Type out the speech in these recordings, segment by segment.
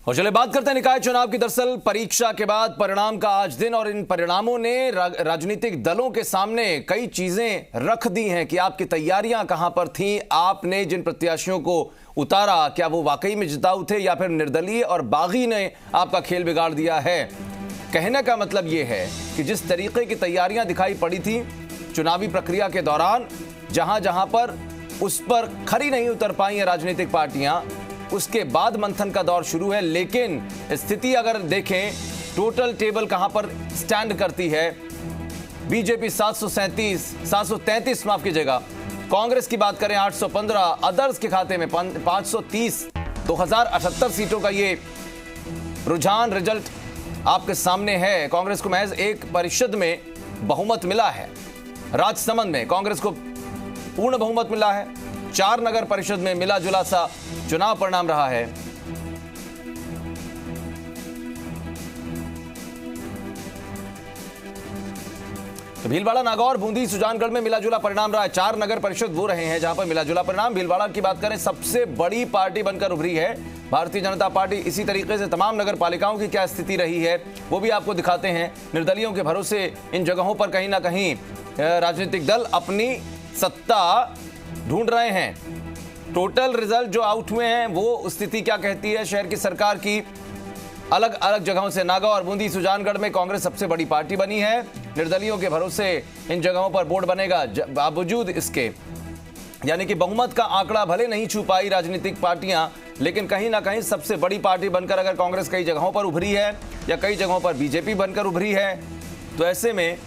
और चले बात करते हैं निकाय चुनाव की। दरअसल परीक्षा के बाद परिणाम का आज दिन, और इन परिणामों ने राजनीतिक दलों के सामने कई चीजें रख दी हैं कि आपकी तैयारियां कहां पर थीं। आपने जिन प्रत्याशियों को उतारा, क्या वो वाकई में जिताऊ थे या फिर निर्दलीय और बागी ने आपका खेल बिगाड़ दिया है। कहने का मतलब ये है कि जिस तरीके की तैयारियां दिखाई पड़ी थी चुनावी प्रक्रिया के दौरान, जहां जहां पर उस पर खरी नहीं उतर पाई हैं राजनीतिक पार्टियां, उसके बाद मंथन का दौर शुरू है। लेकिन स्थिति अगर देखें, टोटल टेबल कहां पर स्टैंड करती है। बीजेपी 733 माफ कीजिएगा, कांग्रेस की बात करें 815, अदर्स के खाते में 530, 2078 सीटों का ये रुझान रिजल्ट आपके सामने है। कांग्रेस को महज एक परिषद में बहुमत मिला है। राजसमंद में कांग्रेस को पूर्ण बहुमत मिला है। 4 नगर परिषद में मिला जुला सा चुनाव परिणाम रहा है। तो भीलवाड़ा, नागौर, बूंदी, सुजानगढ़ में मिला जुला परिणाम रहा है। 4 नगर परिषद वो रहे हैं जहां पर मिला जुला परिणाम। भीलवाड़ा की बात करें, सबसे बड़ी पार्टी बनकर उभरी है भारतीय जनता पार्टी। इसी तरीके से तमाम नगर पालिकाओं की क्या स्थिति रही है वो भी आपको दिखाते हैं। निर्दलियों के भरोसे इन जगहों पर कहीं ना कहीं राजनीतिक दल अपनी सत्ता ढूंढ रहे हैं। टोटल रिजल्ट जो आउट हुए हैं वो स्थिति क्या कहती है शहर की सरकार की। अलग अलग जगहों से नागौर, बूंदी, सुजानगढ़ में कांग्रेस सबसे बड़ी पार्टी बनी है। निर्दलियों के भरोसे इन जगहों पर बोर्ड बनेगा। बावजूद इसके, यानी कि बहुमत का आंकड़ा भले नहीं छू पाई राजनीतिक पार्टियां, लेकिन कहीं ना कहीं सबसे बड़ी पार्टी बनकर अगर कांग्रेस कई जगहों पर उभरी है या कई जगहों पर बीजेपी बनकर उभरी है, तो ऐसे में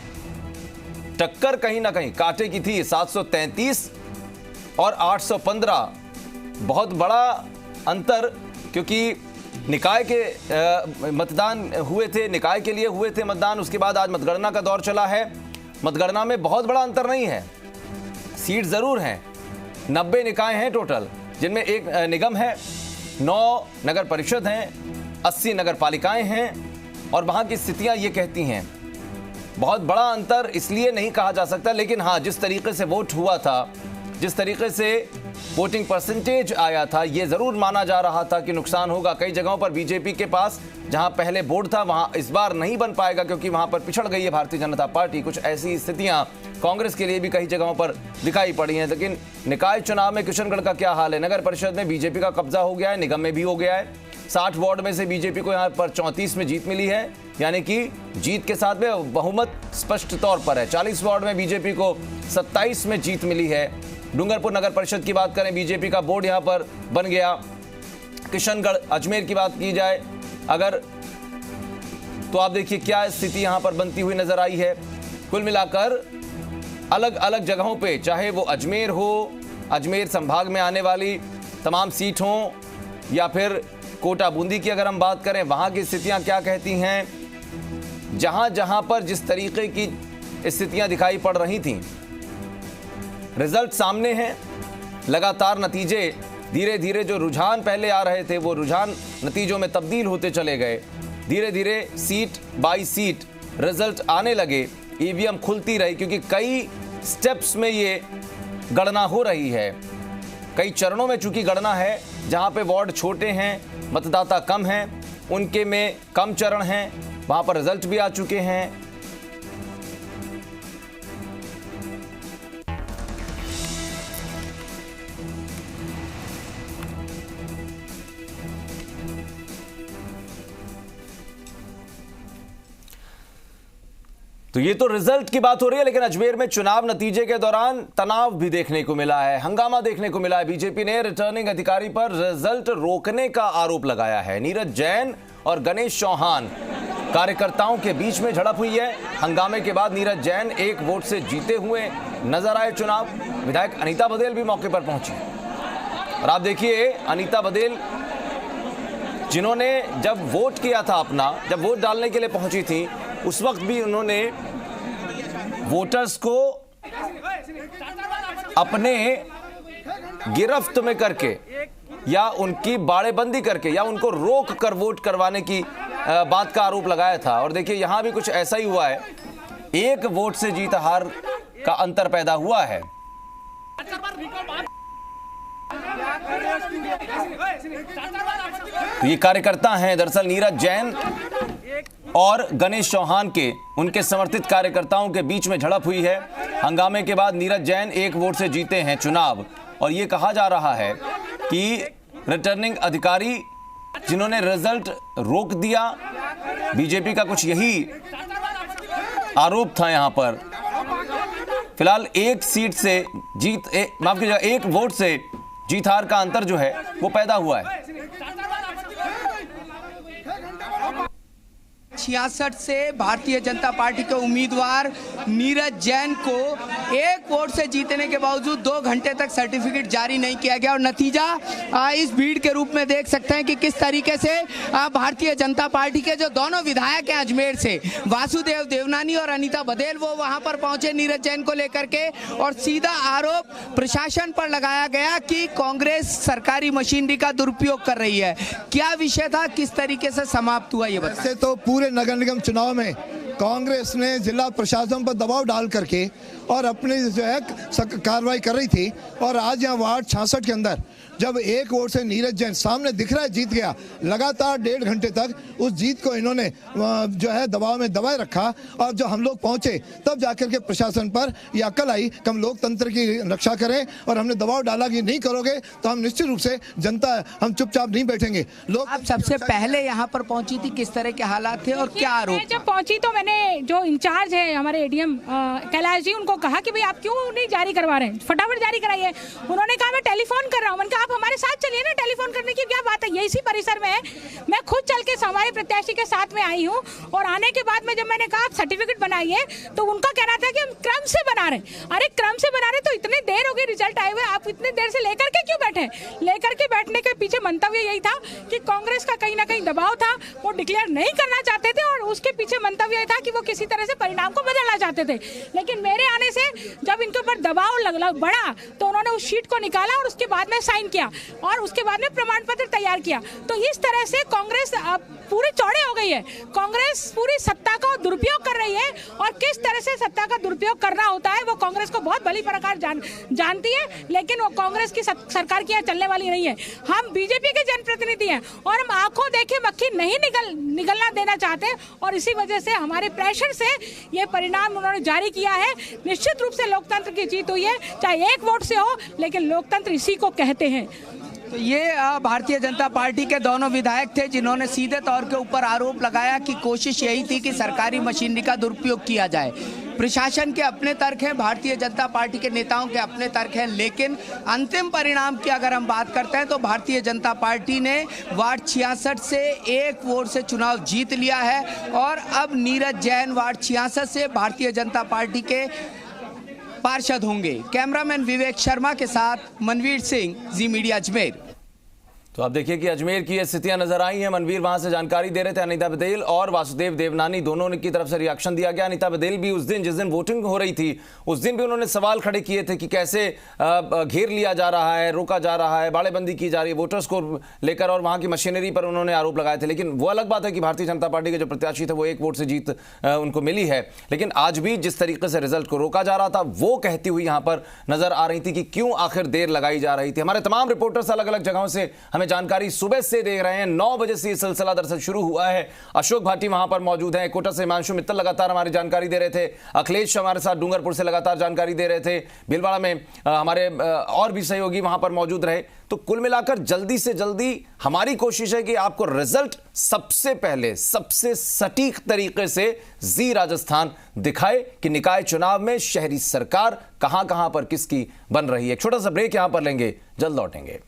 टक्कर कहीं ना कहीं कांटे की थी। 733 और 815, बहुत बड़ा अंतर, क्योंकि निकाय के मतदान हुए थे, निकाय के लिए हुए थे मतदान। उसके बाद आज मतगणना का दौर चला है। मतगणना में बहुत बड़ा अंतर नहीं है, सीट जरूर हैं। 90 निकाय हैं टोटल, जिनमें एक निगम है, 9 नगर परिषद हैं, 80 नगर पालिकाएं हैं। और वहां की स्थितियां ये कहती हैं बहुत बड़ा अंतर इसलिए नहीं कहा जा सकता, लेकिन हाँ, जिस तरीके से वोट हुआ था, जिस तरीके से वोटिंग परसेंटेज आया था, यह जरूर माना जा रहा था कि नुकसान होगा। कई जगहों पर बीजेपी के पास जहां पहले बोर्ड था वहां इस बार नहीं बन पाएगा, क्योंकि वहां पर पिछड़ गई है भारतीय जनता पार्टी। कुछ ऐसी स्थितियां कांग्रेस के लिए भी कई जगहों पर दिखाई पड़ी हैं। लेकिन निकाय चुनाव में किशनगढ़ का क्या हाल है? नगर परिषद में बीजेपी का कब्जा हो गया है, निगम में भी हो गया है। 60 वार्ड में से बीजेपी को यहां पर 34 में जीत मिली है, यानी कि जीत के साथ में बहुमत स्पष्ट तौर पर है। 40 वार्ड में बीजेपी को 27 में जीत मिली है। डूंगरपुर नगर परिषद की बात करें, बीजेपी का बोर्ड यहां पर बन गया। किशनगढ़, अजमेर की बात की जाए अगर, तो आप देखिए क्या स्थिति यहां पर बनती हुई नजर आई है। कुल मिलाकर अलग अलग जगहों पे, चाहे वो अजमेर हो, अजमेर संभाग में आने वाली तमाम सीट हों, या फिर कोटा बूंदी की अगर हम बात करें, वहां की स्थितियां क्या कहती हैं। जहां जहां पर जिस तरीके की स्थितियां दिखाई पड़ रही थीं, रिजल्ट सामने हैं। लगातार नतीजे, धीरे धीरे जो रुझान पहले आ रहे थे वो रुझान नतीजों में तब्दील होते चले गए। धीरे धीरे सीट बाई सीट रिजल्ट आने लगे, ईवीएम खुलती रही, क्योंकि कई स्टेप्स में ये गणना हो रही है। कई चरणों में चूंकि गणना है, जहां पे वार्ड छोटे हैं, मतदाता कम हैं, उनके में कम चरण हैं, वहां पर रिजल्ट भी आ चुके हैं। तो ये तो रिजल्ट की बात हो रही है, लेकिन अजमेर में चुनाव नतीजे के दौरान तनाव भी देखने को मिला है, हंगामा देखने को मिला है। बीजेपी ने रिटर्निंग अधिकारी पर रिजल्ट रोकने का आरोप लगाया है। नीरज जैन और गणेश चौहान कार्यकर्ताओं के बीच में झड़प हुई है। हंगामे के बाद नीरज जैन 1 वोट से जीते हुए नजर आए चुनाव। विधायक अनीता बधेल भी मौके पर पहुंची, और आप देखिए अनीता बधेल, जिन्होंने जब वोट किया था अपना, जब वोट डालने के लिए पहुंची थी, उस वक्त भी उन्होंने वोटर्स को अपने गिरफ्त में करके या उनकी बाड़ेबंदी करके या उनको रोक कर वोट करवाने की बात का आरोप लगाया था। और देखिए यहां भी कुछ ऐसा ही हुआ है। 1 वोट से जीत हार का अंतर पैदा हुआ है। तो ये कार्यकर्ता हैं दरअसल नीरज जैन और गणेश चौहान के, उनके समर्थित कार्यकर्ताओं के बीच में झड़प हुई है। हंगामे के बाद नीरज जैन 1 वोट से जीते हैं चुनाव और ये कहा जा रहा है कि रिटर्निंग अधिकारी जिन्होंने रिजल्ट रोक दिया, बीजेपी का कुछ यही आरोप था यहां पर। फिलहाल 1 सीट से माफ कीजिएगा 1 वोट से जीत हार का अंतर जो है वो पैदा हुआ है। 66 से भारतीय जनता पार्टी के उम्मीदवार नीरज जैन को 1 वोट से जीतने के बावजूद 2 घंटे तक सर्टिफिकेट जारी नहीं किया गया और नतीजा इस भीड़ के रूप में देख सकते हैं कि किस तरीके से भारतीय जनता पार्टी के जो दोनों विधायक हैं अजमेर से, वासुदेव देवनानी और अनीता बघेल, वो वहां पर पहुंचे नीरज जैन को लेकर के और सीधा आरोप प्रशासन पर लगाया गया कि कांग्रेस सरकारी मशीनरी का दुरुपयोग कर रही है। क्या विषय था, किस तरीके से समाप्त हुआ ये बताइए। तो पूरे नगर निगम चुनाव में कांग्रेस ने जिला प्रशासन पर दबाव डाल करके और अपनी जो है कार्रवाई कर रही थी और आज यहाँ वार्ड 66 के अंदर जब 1 वोट से नीरज जैन सामने दिख रहा है जीत गया, लगातार 1.5 घंटे तक उस जीत को इन्होंने जो है दबाव में दबाए रखा और जब हम लोग पहुंचे तब जाकर के प्रशासन पर यह अक्ल आई कि हम लोकतंत्र की रक्षा करें और हमने दबाव डाला कि नहीं करोगे तो हम निश्चित रूप से जनता हम चुपचाप नहीं बैठेंगे। लोग आप सबसे पहले यहाँ पर पहुंची थी, किस तरह के हालात थे और क्या आरोप? जब पहुंची तो मैंने जो इंचार्ज है हमारे एडीएम कैलाश जी, उनको कहा कि भाई आप क्यों नहीं जारी करवा रहे हैं, फटाफट जारी कराइए। उन्होंने कहा मैं टेलीफोन कर रहा हूँ। मैंने कहा आप हमारे साथ चलिए ना, टेलीफोन करने की क्या बात है, ये इसी परिसर में है। मैं खुद चल के हमारे प्रत्याशी के साथ में आई हूँ और आने के बाद में जब मैंने कहा आप सर्टिफिकेट बनाइए तो उनका कहना था कि हम क्रम से बना रहे हैं। अरे क्रम से बना रहे तो इतनी देर हो गई रिजल्ट आए हुए, आप इतनी देर से लेकर के क्यों बैठे? लेकर के बैठने के पीछे मंतव्य यही था कि कांग्रेस का कहीं ना कहीं दबाव था, वो डिक्लेयर नहीं करना चाहते थे और उसके पीछे मंतव्य यह था कि वो किसी तरह से परिणाम को बदलना चाहते थे। लेकिन मेरे आने से जब इनके ऊपर दबाव बढ़ा तो उन्होंने उस शीट को निकाला और उसके बाद में साइन किया और उसके बाद में प्रमाण पत्र तैयार किया। तो इस तरह से कांग्रेस पूरी चौड़े हो गई है। कांग्रेस पूरी सत्ता का दुरुपयोग कर रही है और किस तरह से सत्ता का दुरुपयोग करना होता है वो कांग्रेस को बहुत भली प्रकार जानती है, लेकिन वो कांग्रेस की सरकार की यहाँ चलने वाली नहीं है। हम बीजेपी के जनप्रतिनिधि हैं और हम आंखों देखे मक्खी नहीं निकलना देना चाहते और इसी वजह से हमारे प्रेशर से ये परिणाम उन्होंने जारी किया है। निश्चित रूप से लोकतंत्र की जीत हुई है, चाहे 1 वोट से हो, लेकिन लोकतंत्र इसी को कहते हैं। तो ये भारतीय जनता पार्टी के दोनों विधायक थे जिन्होंने सीधे तौर के ऊपर आरोप लगाया कि कोशिश यही थी कि सरकारी मशीनरी का दुरुपयोग किया जाए। प्रशासन के अपने तर्क हैं, भारतीय जनता पार्टी के नेताओं के अपने तर्क हैं, लेकिन अंतिम परिणाम की अगर हम बात करते हैं तो भारतीय जनता पार्टी ने वार्ड 66 से 1 वोट से चुनाव जीत लिया है और अब नीरज जैन वार्ड 66 से भारतीय जनता पार्टी के पार्षद होंगे। कैमरामैन विवेक शर्मा के साथ मनवीर सिंह, जी मीडिया अजमेर। तो आप देखिए कि अजमेर की ये स्थितियां नजर आई हैं। मनवीर वहां से जानकारी दे रहे थे। अनीता बघेल और वासुदेव देवनानी दोनों की तरफ से रिएक्शन दिया गया। अनीता बघेल भी उस दिन जिस दिन वोटिंग हो रही थी उस दिन भी उन्होंने सवाल खड़े किए थे कि कैसे घेर लिया जा रहा है, रोका जा रहा है, बाड़ेबंदी की जा रही है वोटर्स को लेकर और वहां की मशीनरी पर उन्होंने आरोप लगाए थे। लेकिन वो अलग बात है कि भारतीय जनता पार्टी के जो प्रत्याशी थे वो 1 वोट से जीत उनको मिली है। लेकिन आज भी जिस तरीके से रिजल्ट को रोका जा रहा था वो कहती हुई यहां पर नजर आ रही थी कि क्यों आखिर देर लगाई जा रही थी। हमारे तमाम रिपोर्टर्स अलग अलग जगहों से हमें जानकारी सुबह से दे रहे हैं। 9 बजे से ये सिलसिला दरअसल शुरू हुआ है। अशोक भाटी वहां पर मौजूद हैं, कोटा से हिमांशु मित्तल लगातार हमारी जानकारी दे रहे थे, अखिलेश हमारे साथ डूंगरपुर से लगातार जानकारी दे रहे थे, भीलवाड़ा में हमारे और भी सहयोगी वहां पर मौजूद रहे। तो कुल मिलाकर जल्दी से जल्दी हमारी कोशिश है कि आपको रिजल्ट सबसे पहले सबसे सटीक तरीके से जी राजस्थान दिखाए कि निकाय चुनाव में शहरी सरकार कहां कहां पर किसकी बन रही है। एक छोटा सा ब्रेक यहां पर लेंगे, जल्द लौटेंगे।